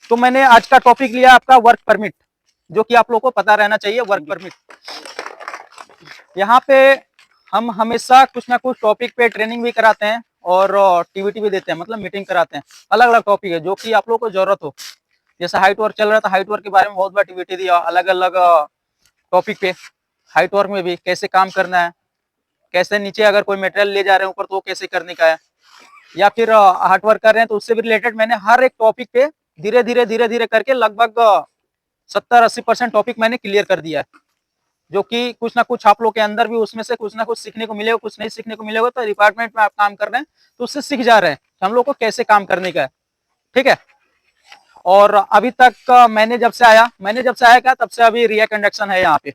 तो मैंने आज का टॉपिक लिया आपका वर्क परमिट, जो कि आप लोगों को पता रहना चाहिए। वर्क परमिट, यहाँ पे हम हमेशा कुछ ना कुछ टॉपिक पे ट्रेनिंग भी कराते हैं और टीवीटी भी देते हैं, मतलब मीटिंग कराते हैं। अलग अलग टॉपिक है जो कि आप लोगों को जरूरत हो। जैसे हाइट वर्क चल रहा था, हाइट वर्क के बारे में बहुत बार टीवीटी दिया, अलग अलग टॉपिक पे। हाइट वर्क में भी कैसे काम करना है, कैसे नीचे अगर कोई मटेरियल ले जा रहे हैं ऊपर तो कैसे करने का है, या फिर हार्ड वर्क कर रहे हैं तो उससे भी रिलेटेड मैंने हर एक टॉपिक पे धीरे धीरे करके लगभग 70-80% टॉपिक मैंने क्लियर कर दिया है, जो कि कुछ ना कुछ आप लोग के अंदर भी उसमें से कुछ ना कुछ सीखने को मिलेगा, कुछ नहीं सीखने को मिलेगा। तो डिपार्टमेंट में आप काम कर रहे हैं तो उससे सीख जा रहे हैं कि हम लोग को कैसे काम करने का है, ठीक है। और अभी तक मैंने जब से आया क्या, तब से अभी रिया कंडक्शन है यहाँ पे,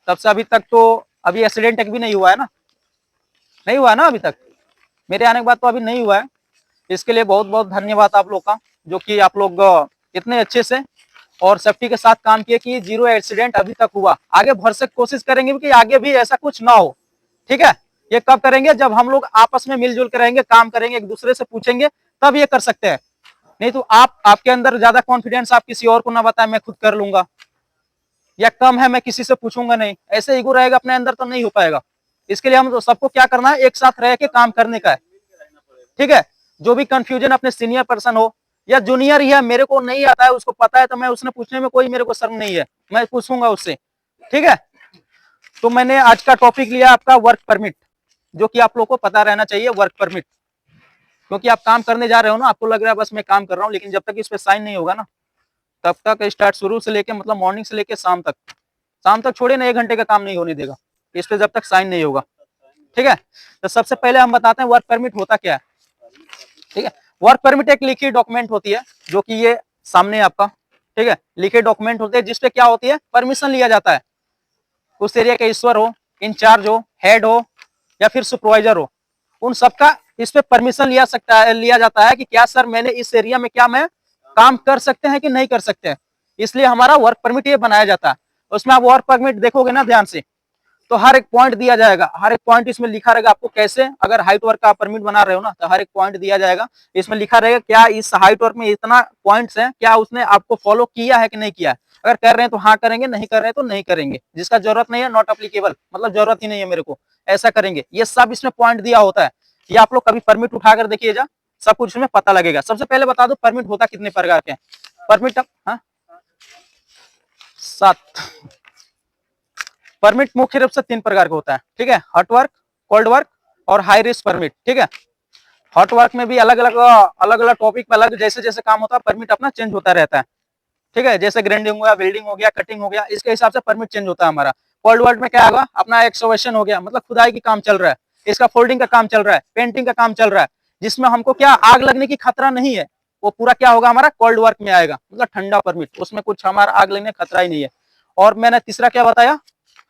तब से अभी तक तो अभी एक्सीडेंट तक भी नहीं हुआ है ना, नहीं हुआ ना अभी तक, मेरे आने के बाद तो अभी नहीं हुआ है। इसके लिए बहुत बहुत धन्यवाद आप लोग का, जो कि आप लोग इतने अच्छे से और सेफ्टी के साथ काम किए कि 0 एक्सीडेंट अभी तक हुआ। आगे भरसक कोशिश करेंगे कि आगे भी ऐसा कुछ ना हो, ठीक है। ये कब करेंगे, जब हम लोग आपस में मिलजुल कर रहेंगे, काम करेंगे, एक दूसरे से पूछेंगे, तब ये कर सकते हैं। नहीं तो आपके अंदर ज्यादा कॉन्फिडेंस, आप किसी और को ना बताएं मैं खुद कर लूंगा, या कम है मैं किसी से पूछूंगा नहीं, ऐसे ईगो रहेगा अपने अंदर तो नहीं हो पाएगा। इसके लिए हम सबको क्या करना है, एक साथ रह के काम करने का है, ठीक है। जो भी कंफ्यूजन अपने सीनियर पर्सन हो या जूनियर ही है, मेरे को नहीं आता है उसको पता है, तो मैं उसने पूछने में कोई मेरे को शर्म नहीं है, मैं पूछूंगा उससे, ठीक है। तो मैंने आज का टॉपिक लिया आपका वर्क परमिट, जो कि आप लोग को पता रहना चाहिए। वर्क परमिट, क्योंकि आप काम करने जा रहे हो ना, आपको लग रहा है बस मैं काम कर रहा हूँ, लेकिन जब तक इस पे साइन नहीं होगा ना, तब तक स्टार्ट शुरू से लेके मतलब मॉर्निंग से लेके शाम तक छोड़े ना, 1 घंटे का काम नहीं होने देगा इस पे जब तक साइन नहीं होगा, ठीक है। तो सबसे पहले हम बताते हैं वर्क परमिट होता क्या है, ठीक है। वर्क परमिट एक लिखित डॉक्यूमेंट होती है, जो कि ये सामने आपका, ठीक है, लिखित डॉक्यूमेंट होते हैं, जिसपे क्या होती है, परमिशन लिया जाता है। उस एरिया के ईश्वर हो, इंचार्ज हो, हेड हो या फिर सुपरवाइजर हो, उन सबका इस पे परमिशन लिया जाता है कि क्या सर मैंने इस एरिया में क्या मैं काम कर सकते हैं कि नहीं कर सकते हैं। इसलिए हमारा वर्क परमिट ये बनाया जाता है। उसमें आप वर्क परमिट देखोगे ना ध्यान से, तो हर एक पॉइंट दिया जाएगा, हर एक पॉइंट इसमें लिखा रहेगा आपको कैसे, अगर हाइट वर्क का परमिट बना रहे हो ना, तो हर एक पॉइंट दिया जाएगा, इसमें लिखा रहेगा क्या इस हाइट वर्क में इतना पॉइंट्स हैं, क्या उसने आपको फॉलो किया है कि नहीं किया है। अगर कर रहे हैं तो हाँ करेंगे, नहीं कर रहे हैं तो नहीं करेंगे, जिसका जरूरत नहीं है नॉट अप्लीकेबल, मतलब जरूरत ही नहीं है मेरे को, ऐसा करेंगे। ये सब इसमें पॉइंट दिया होता है। ये आप लोग कभी परमिट उठाकर देखिए जा, सब कुछ इसमें पता लगेगा। सबसे पहले बता दो परमिट होता कितने प्रकार के हैं। परमिट, हाँ 7। परमिट मुख्य रूप से 3 प्रकार का होता है, ठीक है। हॉट वर्क, कोल्ड वर्क और हाई रिस्क परमिट, ठीक है। हॉट वर्क में भी अलग अलग टॉपिक पे अलग जैसे जैसे काम होता है, परमिट अपना चेंज होता रहता है, ठीक है। जैसे ग्राइंडिंग हो गया, वेल्डिंग हो गया, कटिंग हो गया, इसके हिसाब से परमिट चेंज होता है हमारा। कोल्ड वर्क में क्या होगा, अपना एक्सकवेशन हो गया, मतलब खुदाई की काम चल रहा है, इसका फोल्डिंग का काम चल रहा है, पेंटिंग का काम चल रहा है, जिसमें हमको क्या आग लगने की खतरा नहीं है, वो पूरा क्या होगा हमारा कोल्ड वर्क में आएगा, मतलब ठंडा परमिट, उसमें कुछ हमारा आग लगने का खतरा ही नहीं है। और मैंने तीसरा क्या बताया,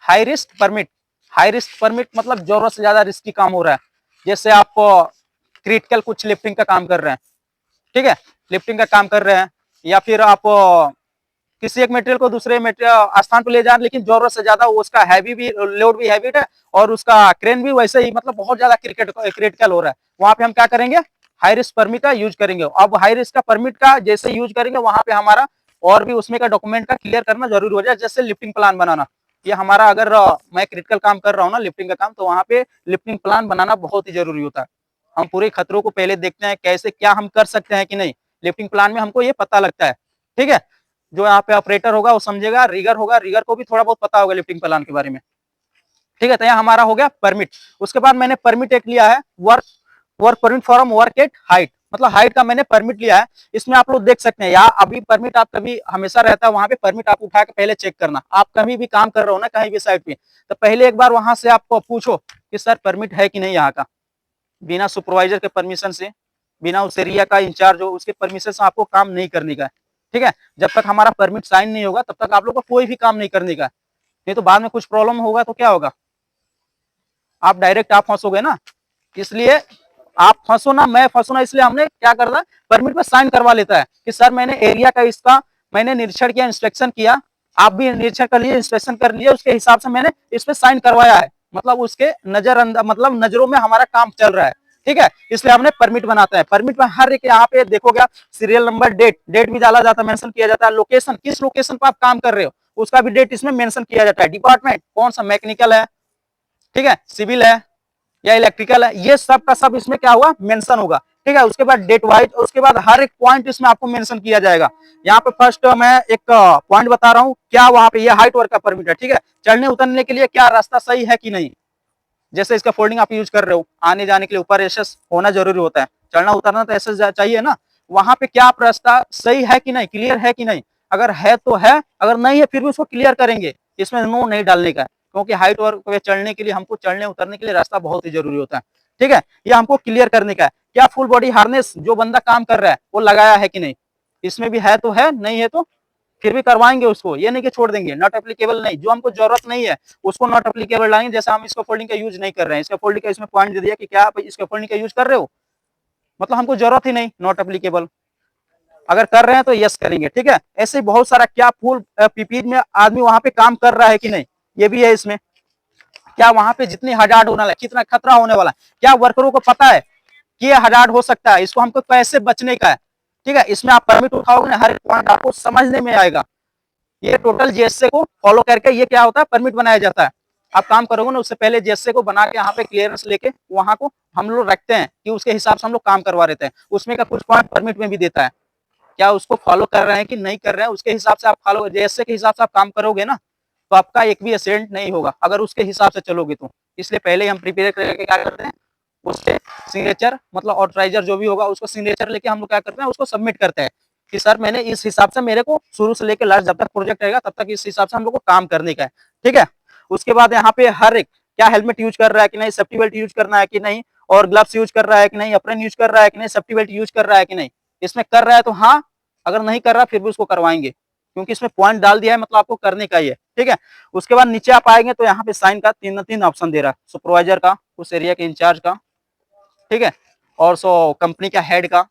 high risk permit. High risk permit मतलब जरूरत से ज्यादा रिस्की काम हो रहा है, जैसे आप क्रिटिकल कुछ लिफ्टिंग का काम कर रहे हैं, ठीक है, लिफ्टिंग का काम कर रहे हैं, या फिर आप किसी एक मटेरियल को दूसरे मटेरियल स्थान पर ले जा रहे हैं, लेकिन जरूरत से ज्यादा उसका हैवी भी लोड भी हैवी है और उसका क्रेन भी वैसे ही, मतलब बहुत ज्यादा क्रिटिकल हो रहा है, वहां पे हम क्या करेंगे, हाई रिस्क परमिट का यूज करेंगे। अब हाई रिस्क का परमिट का जैसे यूज करेंगे, वहां पे हमारा और भी उसमें का डॉक्यूमेंट का क्लियर करना जरूरी हो जाए, जैसे लिफ्टिंग प्लान बनाना। ये हमारा अगर मैं क्रिटिकल काम कर रहा हूँ ना, लिफ्टिंग का काम, तो वहां पे लिफ्टिंग प्लान बनाना बहुत ही जरूरी होता है। हम पूरे खतरों को पहले देखते हैं, कैसे क्या हम कर सकते हैं कि नहीं, लिफ्टिंग प्लान में हमको ये पता लगता है, ठीक है। जो यहाँ पे ऑपरेटर होगा वो समझेगा, रिगर होगा, रिगर को भी थोड़ा बहुत पता होगा लिफ्टिंग प्लान के बारे में, ठीक है। तो यहाँ हमारा हो गया परमिट। उसके बाद मैंने परमिट एक लिया है, work permit for work at height, मतलब हाइट का मैंने परमिट लिया है। इसमें आप लोग देख सकते हैं, या अभी परमिट आप कभी हमेशा रहता है वहां पे, परमिट आप उठा के पहले चेक करना। आप कहीं भी काम कर रहे हो ना, कहीं भी साइट पे, तो पहले एक बार वहां से आप पूछो कि सर परमिट है कि नहीं यहाँ का। बिना सुपरवाइजर के परमिशन से, बिना उस एरिया का इंचार्ज हो उसके परमिशन से आपको काम नहीं करने का है, ठीक है। जब तक हमारा परमिट साइन नहीं होगा तब तक आप लोग को कोई भी काम नहीं करने का है, नहीं तो बाद में कुछ प्रॉब्लम होगा तो क्या होगा, आप डायरेक्ट आप फंसोगे ना। इसलिए आप फंसो ना, मैं फंसो ना, इसलिए हमने क्या करना, परमिट पे साइन करवा लेता है कि सर मैंने एरिया का इसका मैंने निरीक्षण किया, इंस्पेक्शन किया, आप भी निरीक्षण कर लिए, इंस्पेक्शन कर लिए, उसके हिसाब से मैंने इस पे साइन करवाया है, मतलब उसके नजर अंदर, मतलब नजरों में हमारा काम चल रहा है, ठीक है, इसलिए हमने परमिट बनाते हैं। परमिट में हर एक यहाँ पे देखोगे सीरियल नंबर, डेट भी डाला जाता है, मेंशन किया जाता है, लोकेशन, किस लोकेशन पर आप काम कर रहे हो उसका भी डेट इसमें मेंशन किया जाता है, डिपार्टमेंट कौन सा, मैकेनिकल है, ठीक है, सिविल है या इलेक्ट्रिकल है, ये सब का सब इसमें क्या हुआ, मेंशन होगा। ठीक है, उसके बाद डेट वाइज, उसके बाद हर एक पॉइंट इसमें आपको मेंशन किया जाएगा। यहाँ पे फर्स्ट मैं एक पॉइंट बता रहा हूँ, क्या वहां पे ये हाइट वर्क का परमिट है। ठीक है, चढ़ने उतरने के लिए क्या रास्ता सही है कि नहीं, जैसे इसका फोल्डिंग आप यूज कर रहे हो, आने जाने के लिए ऊपर एसएस होना जरूरी होता है, चढ़ना उतरना तो एसएस चाहिए ना, वहां पे क्या आप रास्ता सही है कि नहीं, क्लियर है कि नहीं, अगर है तो है, अगर नहीं है फिर भी उसको क्लियर करेंगे, इसमें नो नहीं डालने का है, क्योंकि हाइट वर्क पे चढ़ने के लिए हमको चढ़ने उतरने के लिए रास्ता बहुत ही जरूरी होता है। ठीक है, ये हमको क्लियर करने का है। क्या फुल बॉडी हार्नेस जो बंदा काम कर रहा है वो लगाया है कि नहीं, इसमें भी है तो है, नहीं है तो फिर भी करवाएंगे उसको, ये नहीं कि छोड़ देंगे, नॉट एप्लीकेबल नहीं, जो हमको जरूरत नहीं है उसको नॉट एप्लीकेबल लाएंगे। जैसे हम इसको फोल्डिंग का यूज नहीं कर रहे हैं, इसका फोल्डिंग का इसमें पॉइंट दे दिया कि क्या आप इसका फोल्डिंग का यूज कर रहे हो, मतलब हमको जरूरत ही नहीं, नॉट एप्लीकेबल। अगर कर रहे हैं तो यस करेंगे। ठीक है, ऐसे बहुत सारा, क्या फुल पीपीई में आदमी वहां पे काम कर रहा है कि नहीं, ये भी है इसमें। क्या वहां पे जितनी हजार्ड होने वाला है, कितना खतरा होने वाला है, क्या वर्करों को पता है कि ये हजार्ड हो सकता है, इसको हमको कैसे बचने का है। ठीक है, इसमें आप परमिट उठाओगे ना, हर एक पॉइंट आपको समझने में आएगा। ये टोटल जेएसए को फॉलो करके ये क्या होता है, परमिट बनाया जाता है। आप काम करोगे ना, उससे पहले जेएसए को बना के यहाँ पे क्लियरेंस लेके वहां को हम लोग रखते हैं कि उसके हिसाब से हम लोग काम करवा देते हैं। उसमें का कुछ पॉइंट परमिट में भी देता है, क्या उसको फॉलो कर रहे हैं कि नहीं कर रहे हैं, उसके हिसाब से आप फॉलो, जेएसए के हिसाब से आप काम करोगे ना, तो आपका एक भी एक्सीडेंट नहीं होगा अगर उसके हिसाब से चलोगे तो। इसलिए पहले हम प्रिपेयर करके क्या करते हैं, उससे सिग्नेचर, मतलब ऑथराइजर जो भी होगा उसको सिग्नेचर लेके हम लोग क्या करते हैं, उसको सबमिट करते हैं कि सर मैंने इस हिसाब से, मेरे को शुरू से लेकर लास्ट जब तक प्रोजेक्ट रहेगा तब तक इस हिसाब से हम लोग को काम करने का है। ठीक है, उसके बाद यहाँ पे हर एक, क्या हेलमेट यूज कर रहा है कि नहीं, सेफ्टी बेल्ट यूज करना है कि नहीं, और ग्लव्स यूज कर रहा है कि नहीं, अप्रेन यूज कर रहा है कि नहीं, सेफ्टी बेल्ट यूज कर रहा है कि नहीं, इसमें कर रहा है तो हाँ, अगर नहीं कर रहा फिर भी उसको करवाएंगे, क्योंकि इसमें पॉइंट डाल दिया है, मतलब आपको करने का ही है। ठीक है, उसके बाद नीचे आप आएंगे तो यहाँ पे साइन का तीन ऑप्शन दे रहा है, सुपरवाइजर का, उस एरिया के इंचार्ज का, ठीक है, और सो कंपनी का हेड का,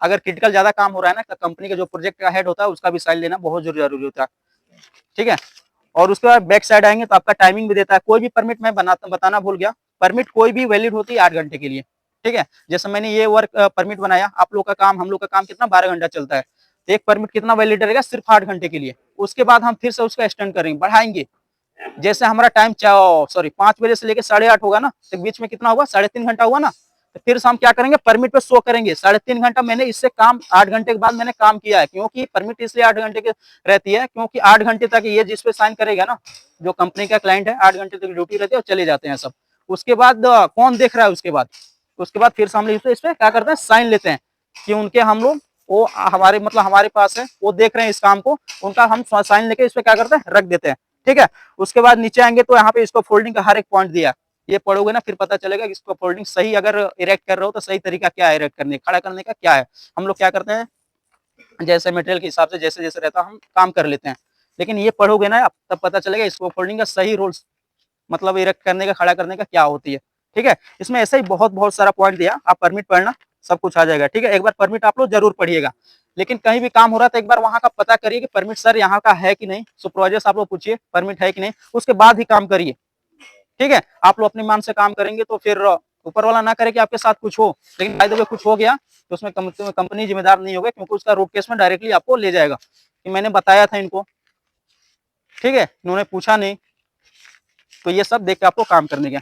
अगर क्रिटिकल ज्यादा काम हो रहा है ना, तो कंपनी का जो प्रोजेक्ट का हेड होता है उसका भी साइन लेना बहुत जरूरी होता है। ठीक है, और उसके बाद बैक साइड आएंगे तो आपका टाइमिंग भी देता है। कोई भी परमिट मैं बताना भूल गया, परमिट कोई भी वैलिड होती है 8 घंटे के लिए। ठीक है, जैसे मैंने ये वर्क परमिट बनाया, आप लोग का काम, हम लोग का काम कितना 12 घंटा चलता है, तो एक परमिट कितना वैलिड रहेगा, सिर्फ 8 घंटे के लिए। उसके बाद हम फिर से उसका एक्सटेंड करेंगे, बढ़ाएंगे। जैसे हमारा टाइम 5 बजे से लेकर 8:30 होगा ना, तो बीच में कितना हुआ, 3.5 घंटा हुआ ना, तो फिर हम क्या करेंगे, परमिट पे शो करेंगे 3.5 घंटा मैंने इससे काम, 8 घंटे के बाद मैंने काम किया है। क्योंकि परमिट इसलिए 8 घंटे की रहती है, क्योंकि 8 घंटे तक ये जिस पे साइन करेगा ना, जो कंपनी का क्लाइंट है, 8 घंटे तक ड्यूटी रहती है और चले जाते हैं सब। उसके बाद कौन देख रहा है, उसके बाद फिर से हम लोग इस पे क्या करते हैं, साइन लेते हैं कि उनके, हम लोग वो हमारे, मतलब हमारे पास है, वो देख रहे हैं इस काम को, उनका हम साइन लेके इस पे क्या करते हैं, रख देते हैं। ठीक है, उसके बाद नीचे आएंगे तो यहाँ पे इसको फोल्डिंग का हर एक पॉइंट दिया, ये पढ़ोगे ना फिर पता चलेगा कि इसको फोल्डिंग सही अगर इरेक्ट कर रहे हो तो सही तरीका क्या है, इरेक्ट करने, खड़ा करने का क्या है। हम लोग क्या करते हैं, जैसे मटेरियल के हिसाब से जैसे जैसे रहता है हम काम कर लेते हैं, लेकिन ये पढ़ोगे ना तब पता चलेगा इसको फोल्डिंग का सही रूल्स, मतलब इरेक्ट करने का, खड़ा करने का क्या होती है। ठीक है, इसमें ऐसे ही बहुत बहुत सारा पॉइंट दिया, आप परमिट पढ़ना, सब कुछ आ जाएगा। ठीक है, एक बार परमिट आप लोग जरूर पढ़िएगा, लेकिन कहीं भी काम हो रहा है तो एक बार वहां का पता करिए कि परमिट सर यहाँ का है कि नहीं, सुपरवाइजर आप लोग पूछिए परमिट है कि नहीं, उसके बाद ही काम करिए। ठीक है, आप लोग अपने मन से काम करेंगे तो फिर ऊपर वाला ना करे कि आपके साथ कुछ हो, लेकिन बाय द वे कुछ हो गया तो उसमें कंपनी जिम्मेदार नहीं होगी, क्योंकि उसका रोड केस में डायरेक्टली आपको ले जाएगा कि मैंने बताया था इनको। ठीक है, इन्होंने पूछा नहीं, तो ये सब देख के आपको काम करने का।